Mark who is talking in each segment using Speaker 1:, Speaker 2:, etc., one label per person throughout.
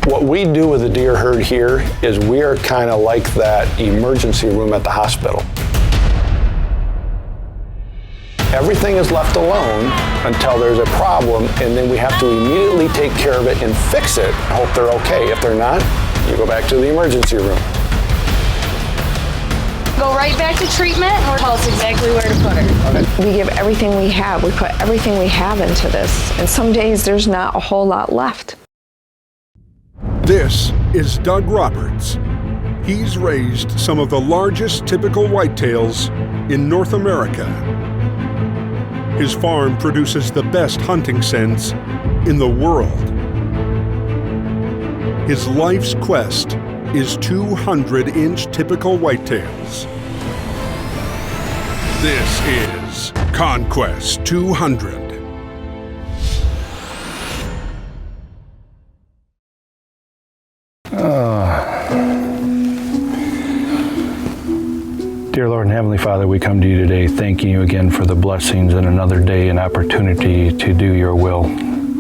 Speaker 1: What we do with the deer herd here is we are kind of like that emergency room at the hospital. Everything is left alone until there's a problem, and then we have to immediately take care of it and fix it. Hope they're okay. If they're not, you go back to the emergency room.
Speaker 2: Go right back to treatment or tell us exactly where to put her.
Speaker 3: Okay. We give everything we have. We put everything we have into this. And some days there's not a whole lot left.
Speaker 4: This is Doug Roberts. He's raised some of the largest typical whitetails in North America. His farm produces the best hunting scents in the world. His life's quest is 200-inch typical whitetails. This is ConQuest 200.
Speaker 1: Dear Lord and Heavenly Father, we come to you today thanking you again for the blessings and another day and opportunity to do your will.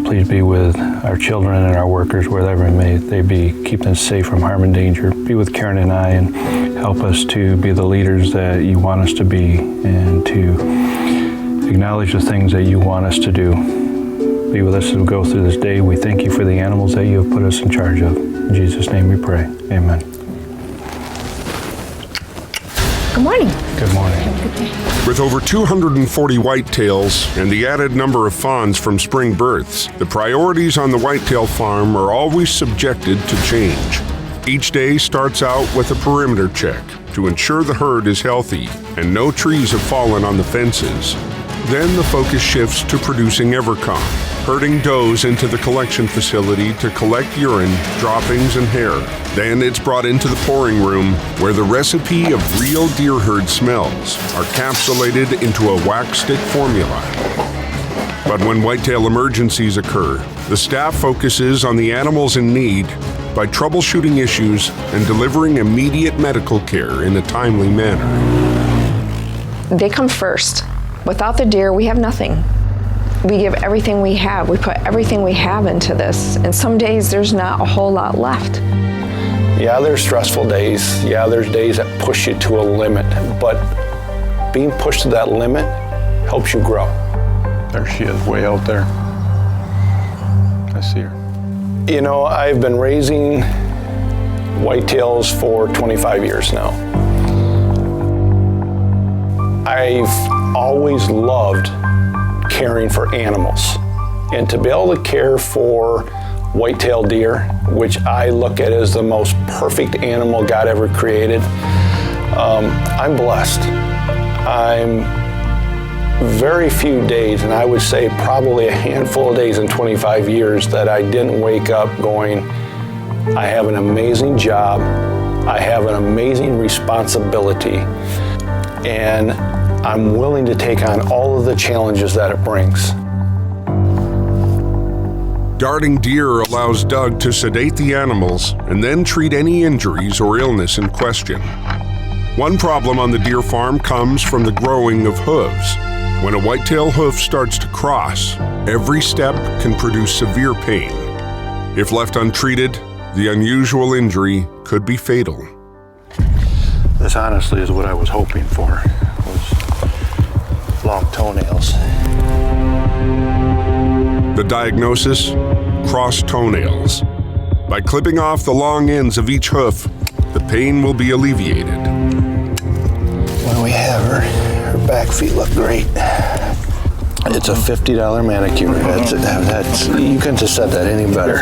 Speaker 1: Please be with our children and our workers wherever may they be. Keep them safe from harm and danger. Be with Karen and I and help us to be the leaders that you want us to be and to acknowledge the things that you want us to do. Be with us as we go through this day. We thank you for the animals that you have put us in charge of. In Jesus' name we pray. Amen.
Speaker 3: Good morning.
Speaker 1: Good morning.
Speaker 4: With over 240 whitetails and the added number of fawns from spring births, the priorities on the whitetail farm are always subjected to change. Each day starts out with a perimeter check to ensure the herd is healthy and no trees have fallen on the fences. Then the focus shifts to producing Evercom, herding does into the collection facility to collect urine, droppings, and hair. Then it's brought into the pouring room where the recipe of real deer herd smells are encapsulated into a wax stick formula. But when whitetail emergencies occur, the staff focuses on the animals in need by troubleshooting issues and delivering immediate medical care in a timely manner.
Speaker 3: They come first. Without the deer, we have nothing. We give everything we have. We put everything we have into this. And some days there's not a whole lot left.
Speaker 1: Yeah, there's stressful days. Yeah, there's days that push you to a limit. But being pushed to that limit helps you grow. There she is, way out there. I see her. You know, I've been raising whitetails for 25 years now. I've always loved caring for animals. And to be able to care for whitetail deer, which I look at as the most perfect animal God ever created, I'm blessed. I'm very few days, and I would say probably a handful of days in 25 years that I didn't wake up going, I have an amazing job, I have an amazing responsibility, and I'm willing to take on all of the challenges that it brings.
Speaker 4: Darting deer allows Doug to sedate the animals and then treat any injuries or illness in question. One problem on the deer farm comes from the growing of hooves. When a whitetail hoof starts to cross, every step can produce severe pain. If left untreated, the unusual injury could be fatal.
Speaker 1: This honestly is what I was hoping for, was long toenails.
Speaker 4: The diagnosis? Crossed toenails. By clipping off the long ends of each hoof, the pain will be alleviated.
Speaker 1: When we have her, her back feet look great. It's a $50 manicure. That's you couldn't have said that any better.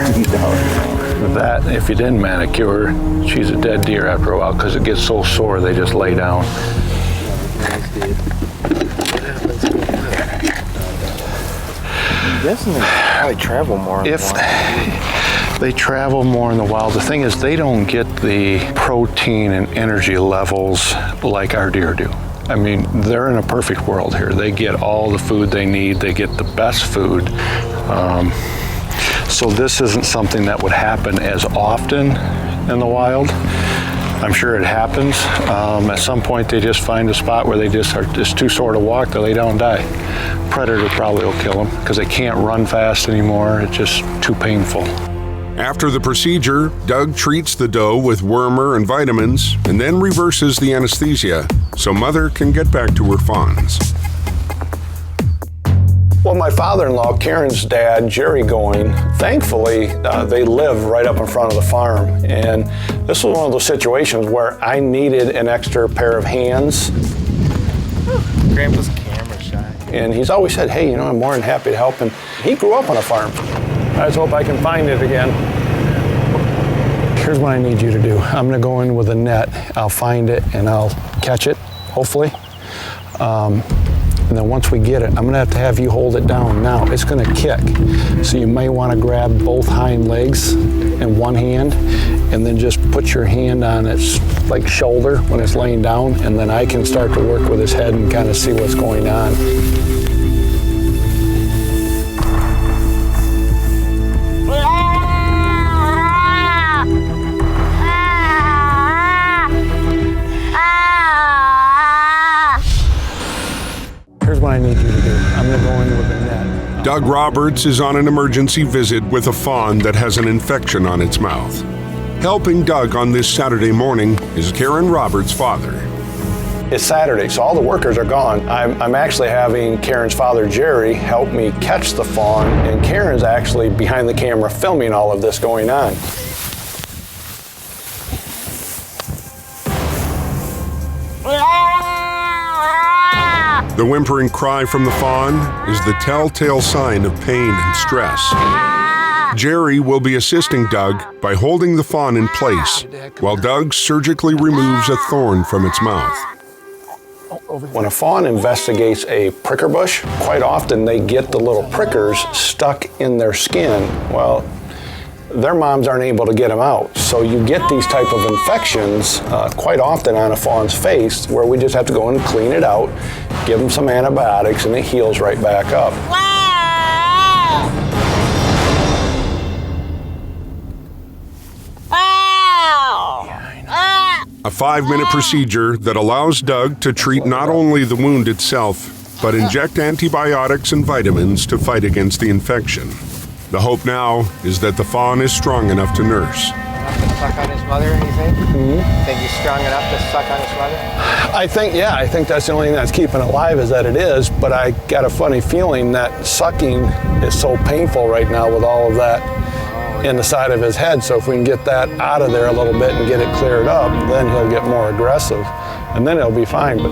Speaker 1: That, if you didn't manicure her, she's a dead deer after a while because it gets so sore they just lay down.
Speaker 5: Definitely probably travel more.
Speaker 1: If they travel more in the wild, the thing is they don't get the protein and energy levels like our deer do. I mean, they're in a perfect world here. They get all the food they need. They get the best food. So this isn't something that would happen as often in the wild. I'm sure it happens. At some point they just find a spot where they just are just too sore to walk, they lay down and die. Predator probably will kill them because they can't run fast anymore. It's just too painful.
Speaker 4: After the procedure, Doug treats the doe with wormer and vitamins and then reverses the anesthesia so Mother can get back to her fawns.
Speaker 1: Well, my father-in-law, Karen's dad, Jerry Going, thankfully, they live right up in front of the farm. And this was one of those situations where I needed an extra pair of hands.
Speaker 5: Grandpa's camera shy.
Speaker 1: And he's always said, hey, I'm more than happy to help. And he grew up on a farm. I just hope I can find it again. Here's what I need you to do. I'm gonna go in with a net. I'll find it and I'll catch it, hopefully. And then once we get it, I'm gonna have you hold it down. Now, it's gonna kick. So you may wanna grab both hind legs in one hand and then just put your hand on its like shoulder when it's laying down, and then I can start to work with his head and kind of see what's going on. Here's what I need you to do. I'm gonna go in with a net.
Speaker 4: Doug Roberts is on an emergency visit with a fawn that has an infection on its mouth. Helping Doug on this Saturday morning is Karen Roberts' father.
Speaker 1: It's Saturday, so all the workers are gone. I'm actually having Karen's father, Jerry, help me catch the fawn, and Karen's actually behind the camera filming all of this going on.
Speaker 4: The whimpering cry from the fawn is the telltale sign of pain and stress. Jerry will be assisting Doug by holding the fawn in place while Doug surgically removes a thorn from its mouth.
Speaker 1: When a fawn investigates a pricker bush, quite often they get the little prickers stuck in their skin. Well, their moms aren't able to get them out. So you get these type of infections quite often on a fawn's face, where we just have to go and clean it out, give them some antibiotics, and it heals right back up.
Speaker 4: A 5-minute procedure that allows Doug to treat not only the wound itself, but inject antibiotics and vitamins to fight against the infection. The hope now is that the fawn is strong enough to nurse.
Speaker 5: Enough to suck on his mother, you think? Mm-hmm. Think he's strong enough to suck on his mother?
Speaker 1: I think that's the only thing that's keeping it alive is that it is, but I got a funny feeling that sucking is so painful right now with all of that in the side of his head. So if we can get that out of there a little bit and get it cleared up, then he'll get more aggressive, and then it'll be fine. But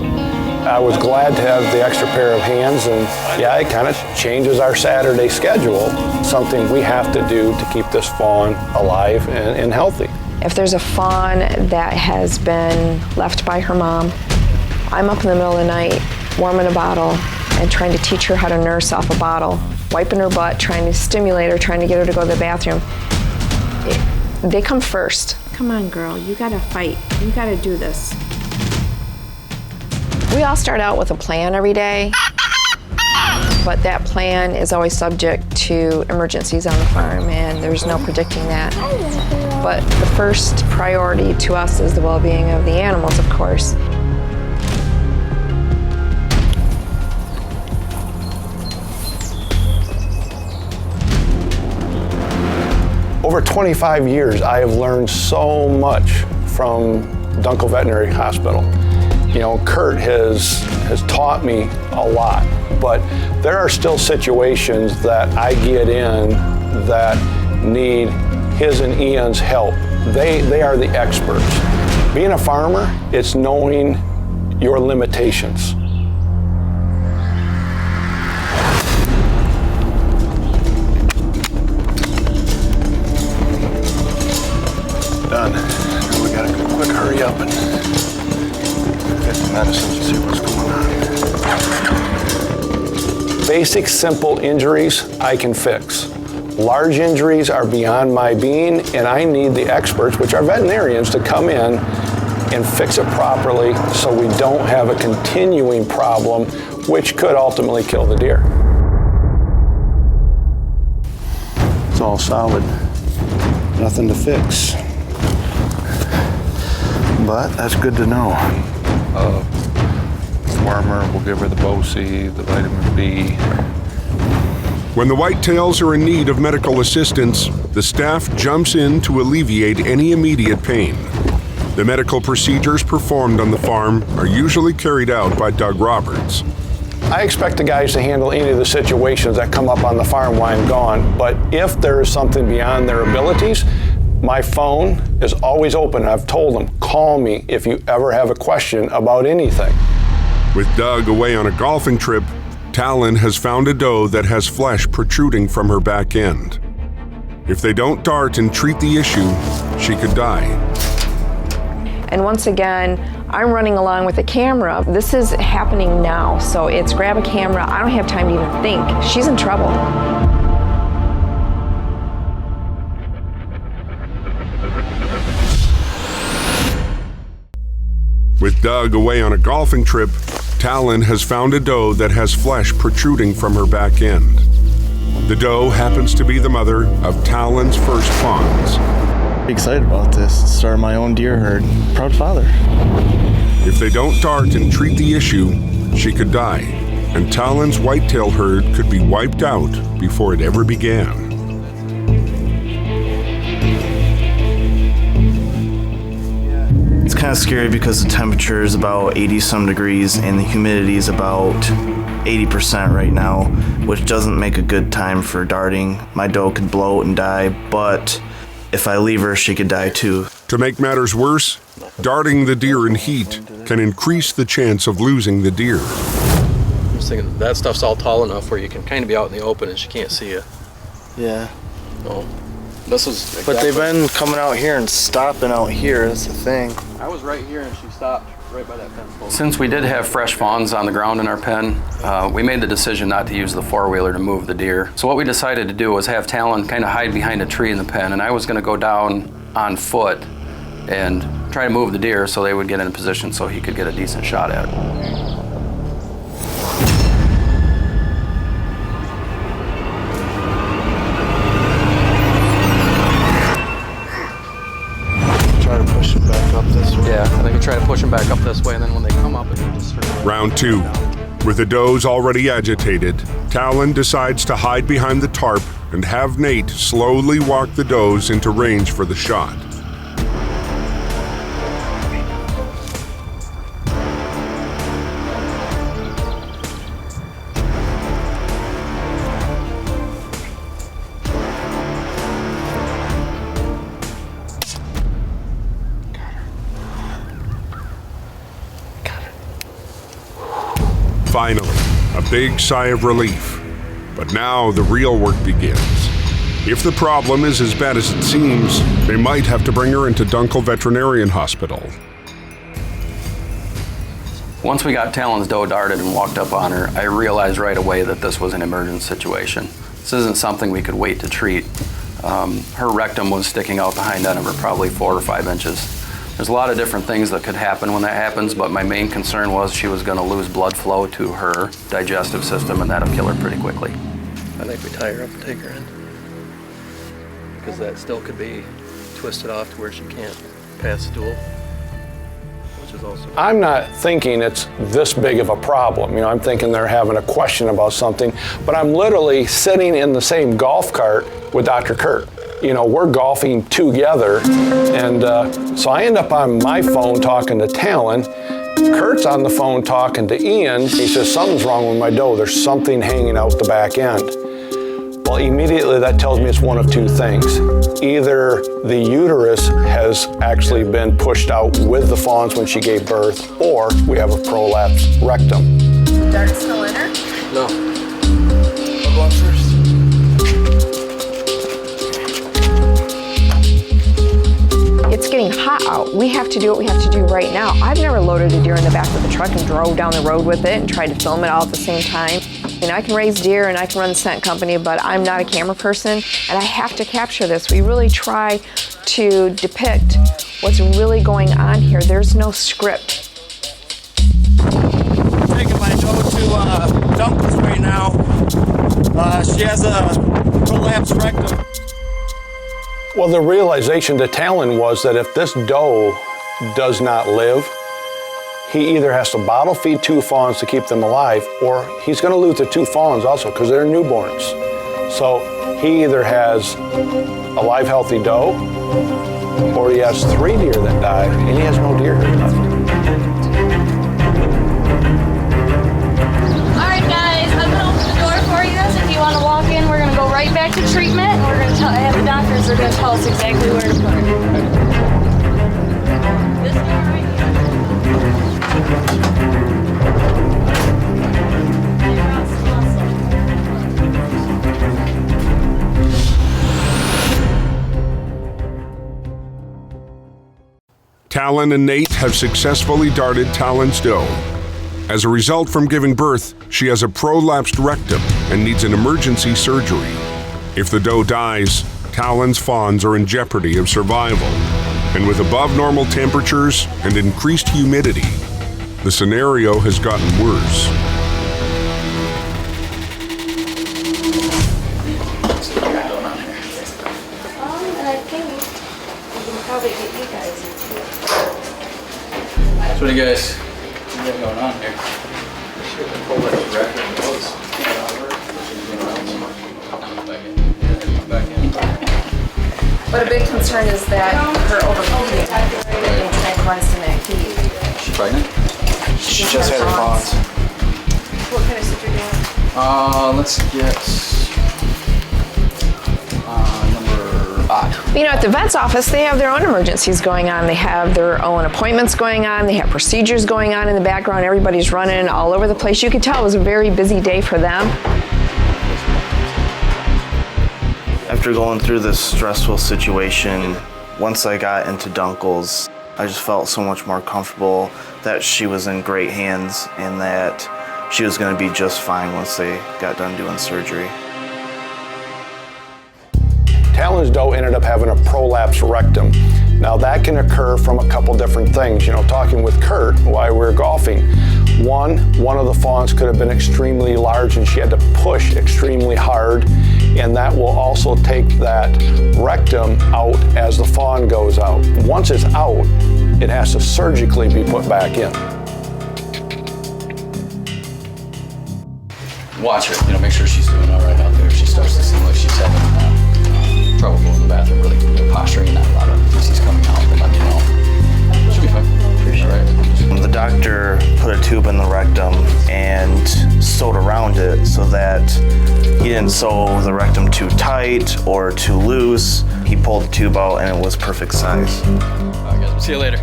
Speaker 1: I was glad to have the extra pair of hands, and yeah, it kind of changes our Saturday schedule, something we have to do to keep this fawn alive and healthy.
Speaker 3: If there's a fawn that has been left by her mom, I'm up in the middle of the night warming a bottle and trying to teach her how to nurse off a bottle, wiping her butt, trying to stimulate her, trying to get her to go to the bathroom. They come first. Come on, girl, you gotta fight. You gotta do this. We all start out with a plan every day, but that plan is always subject to emergencies on the farm, and there's no predicting that. But the first priority to us is the well-being of the animals, of course.
Speaker 1: Over 25 years, I have learned so much from Dunkel Veterinary Hospital. Kurt has taught me a lot, but there are still situations that I get in that need his and Ian's help. They are the experts. Being a farmer, it's knowing your limitations. Done. Now we gotta go quick hurry up and get the medicines and see what's going on. Basic, simple injuries I can fix. Large injuries are beyond my being, and I need the experts, which are veterinarians, to come in and fix it properly so we don't have a continuing problem, which could ultimately kill the deer. It's all solid. Nothing to fix. But that's good to know.
Speaker 6: Warmer, we'll give her the Bosie, the vitamin B.
Speaker 4: When the whitetails are in need of medical assistance, the staff jumps in to alleviate any immediate pain. The medical procedures performed on the farm are usually carried out by Doug Roberts.
Speaker 1: I expect the guys to handle any of the situations that come up on the farm while I'm gone, but if there is something beyond their abilities, my phone is always open. I've told them, call me if you ever have a question about anything.
Speaker 4: With Doug away on a golfing trip, Talon has found a doe that has flesh protruding from her back end. If they don't dart and treat the issue, she could die.
Speaker 3: And once again, I'm running along with the camera. This is happening now, so it's grab a camera. I don't have time to even think. She's in trouble.
Speaker 4: With Doug away on a golfing trip, Talon has found a doe that has flesh protruding from her back end. The doe happens to be the mother of Talon's first fawns.
Speaker 6: Excited about this. Start my own deer herd. Proud father.
Speaker 4: If they don't dart and treat the issue, she could die, and Talon's whitetail herd could be wiped out before it ever began.
Speaker 6: It's kind of scary because the temperature is about 80-some degrees and the humidity is about 80% right now, which doesn't make a good time for darting. My doe could bloat and die, but if I leave her, she could die too.
Speaker 4: To make matters worse, darting the deer in heat can increase the chance of losing the deer.
Speaker 7: I was thinking that stuff's all tall enough where you can kind of be out in the open and she can't see you.
Speaker 6: Yeah.
Speaker 7: So this is exactly.
Speaker 6: But they've been coming out here and stopping out here. That's the thing.
Speaker 7: I was right here and she stopped right by that fence post.
Speaker 8: Since we did have fresh fawns on the ground in our pen, we made the decision not to use the four-wheeler to move the deer. So what we decided to do was have Talon kind of hide behind a tree in the pen, and I was going to go down on foot and try to move the deer so they would get in a position so he could get a decent shot at it.
Speaker 6: Try to push it back up this way.
Speaker 8: Yeah, I think we try to push them back up this way, and then when they come up, it just sort of...
Speaker 4: Round 2. With the does already agitated, Talon decides to hide behind the tarp and have Nate slowly walk the does into range for the shot. Finally, a big sigh of relief. But now the real work begins. If the problem is as bad as it seems, they might have to bring her into Dunkel Veterinarian Hospital.
Speaker 8: Once we got Talon's doe darted and walked up on her, I realized right away that this was an emergent situation. This isn't something we could wait to treat. Her rectum was sticking out the hind end of her probably 4 or 5 inches. There's a lot of different things that could happen when that happens, but my main concern was she was going to lose blood flow to her digestive system, and that'll kill her pretty quickly.
Speaker 7: I think we tie her up and take her in. Because that still could be twisted off to where she can't pass stool, which is also...
Speaker 1: I'm not thinking it's this big of a problem. You know, I'm thinking they're having a question about something, but I'm literally sitting in the same golf cart with Dr. Kurt. You know, we're golfing together, and so I end up on my phone talking to Talon. Kurt's on the phone talking to Ian. He says, something's wrong with my doe. There's something hanging out the back end. Well, immediately that tells me it's one of two things. Either the uterus has actually been pushed out with the fawns when she gave birth, or we have a prolapsed rectum.
Speaker 2: Dart still in her?
Speaker 7: No.
Speaker 6: I'm going first.
Speaker 3: It's getting hot out. We have to do what we have to do right now. I've never loaded a deer in the back of the truck and drove down the road with it and tried to film it all at the same time. You know, I can raise deer and I can run the scent company, but I'm not a camera person, and I have to capture this. We really try to depict what's really going on here. There's no script.
Speaker 9: Taking my doe to Dunkel's right now. She has a prolapsed rectum.
Speaker 1: Well, the realization to Talon was that if this doe does not live, he either has to bottle feed 2 fawns to keep them alive, or he's going to lose the 2 fawns also because they're newborns. So he either has a live healthy doe, or he has 3 deer that died, and he has no deer left.
Speaker 2: All right, guys, I'm gonna open the door for you. So if you want to walk in, we're gonna go right back to treatment, and we're gonna have the doctors are gonna tell us exactly where to put her. This door right
Speaker 4: Talon and Nate have successfully darted Talon's doe. As a result from giving birth, she has a prolapsed rectum and needs an emergency surgery. If the doe dies, Talon's fawns are in jeopardy of survival. And with above normal temperatures and increased humidity, the scenario has gotten worse.
Speaker 2: I think we can probably get you guys into it.
Speaker 8: So what do you guys got going on here? Pull that record and close.
Speaker 3: But a big concern is that her overfeeding and tranquilizing that heat.
Speaker 8: Is she pregnant?
Speaker 6: She just had her fawns.
Speaker 3: What kind of suture do you want?
Speaker 8: Let's get number 5.
Speaker 3: You know, at the vet's office, they have their own emergencies going on. They have their own appointments going on. They have procedures going on in the background. Everybody's running all over the place. You could tell it was a very busy day for them.
Speaker 6: After going through this stressful situation, once I got into Dunkel's, I just felt so much more comfortable that she was in great hands and that she was going to be just fine once they got done doing surgery.
Speaker 1: Talon's doe ended up having a prolapsed rectum. Now that can occur from a couple different things. You know, talking with Kurt while we were golfing, one of the fawns could have been extremely large and she had to push extremely hard, and that will also take that rectum out as the fawn goes out. Once it's out, it has to surgically be put back in.
Speaker 8: Watch her, you know, make sure she's doing all right out there. If she starts to seem like she's having trouble going to the bathroom, really, you know, posturing, not a lot of feces coming out, then let me know. She'll be fine. All right.
Speaker 6: The doctor put a tube in the rectum and sewed around it so that he didn't sew the rectum too tight or too loose. He pulled the tube out and it was perfect size.
Speaker 8: All right, guys, we'll see you later.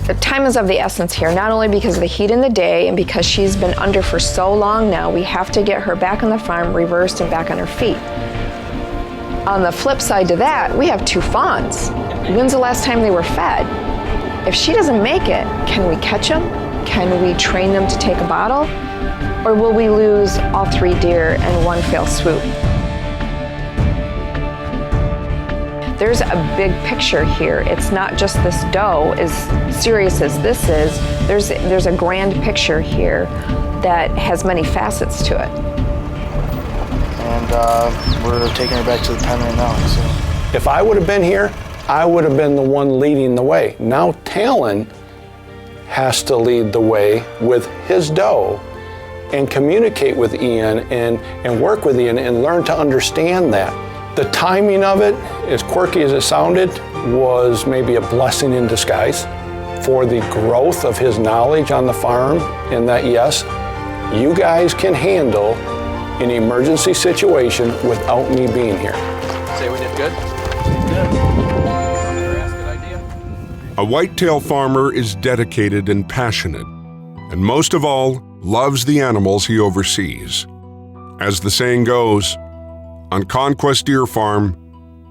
Speaker 3: The time is of the essence here, not only because of the heat in the day and because she's been under for so long now. We have to get her back on the farm, reversed and back on her feet. On the flip side to that, we have 2 fawns. When's the last time they were fed? If she doesn't make it, can we catch them? Can we train them to take a bottle? Or will we lose all 3 deer in one fell swoop? There's a big picture here. It's not just this doe, as serious as this is. There's a grand picture here that has many facets to it.
Speaker 6: And we're taking her back to the pen right now. So.
Speaker 1: If I would have been here, I would have been the one leading the way. Now Talon has to lead the way with his doe and communicate with Ian and work with Ian and learn to understand that. The timing of it, as quirky as it sounded, was maybe a blessing in disguise for the growth of his knowledge on the farm, and that yes, you guys can handle an emergency situation without me being here.
Speaker 8: Say we did good?
Speaker 4: A whitetail farmer is dedicated and passionate, and most of all, loves the animals he oversees. As the saying goes, on ConQuest Deer Farm,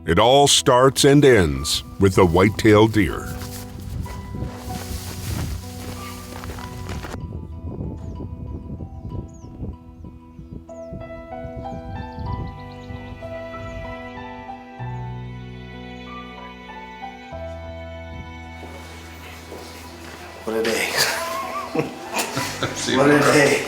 Speaker 4: it all starts and ends with the whitetail deer.
Speaker 6: What a day. What a day.